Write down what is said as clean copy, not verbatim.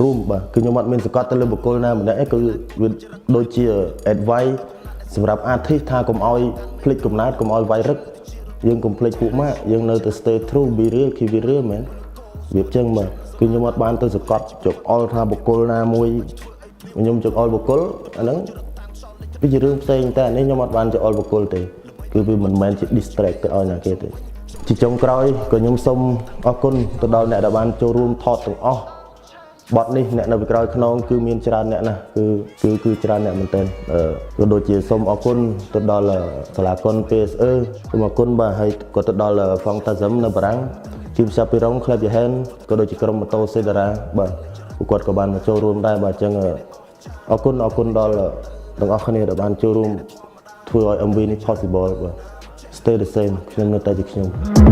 រួមបាទគឺខ្ញុំអត់មានសង្កត់ទៅលើបុគ្គលណាម្នាក់ឯងគឺវាដូចជា advice សម្រាប់ artist ថាកុំឲ្យភ្លេចកំណើតកុំឲ្យវាយរឹកយើងកុំភ្លេចពួកម៉ាក់យើងនៅតែ stay true be real keep it real មែនវាអញ្ចឹងបាទគឺខ្ញុំអត់បានទៅសង្កត់ចុកអល់ថាបុគ្គលណាមួយខ្ញុំចុកអល់បុគ្គលអាហ្នឹងវាជារឿងផ្សេងតែនេះខ្ញុំអត់បានចុកអល់បុគ្គលទេគឺវាមិនមែនជា distract ទៅឲ្យណាគេទេជាចុងក្រោយក៏ខ្ញុំសូមអរគុណទៅដល់អ្នកដែលបានចូលរួមថតទាំងអស់បទនេះអ្នកនៅពីក្រោយខ្នងគឺមានច្រើនអ្នកណាស់គឺច្រើនអ្នកមែនទែនក៏ដូចជាសូមអរគុណទៅដល់សាលាគុន PSE សូមអរគុណបាទហើយក៏ទៅដល់ Fantasm នៅបារាំងជីមសាពីរង Club Johan ក៏ដូចជាក្រុមម៉ូតូ Sedara បាទពួកគាត់ក៏បានមកចូលរួមដែរបាទអញ្ចឹងអរគុណដល់ទាំងអស់គ្នាដែលបានចូលរួមធ្វើឲ្យ MV នេះ possible បាទ stay the same ខ្ញុំនៅតែជាខ្ញុំ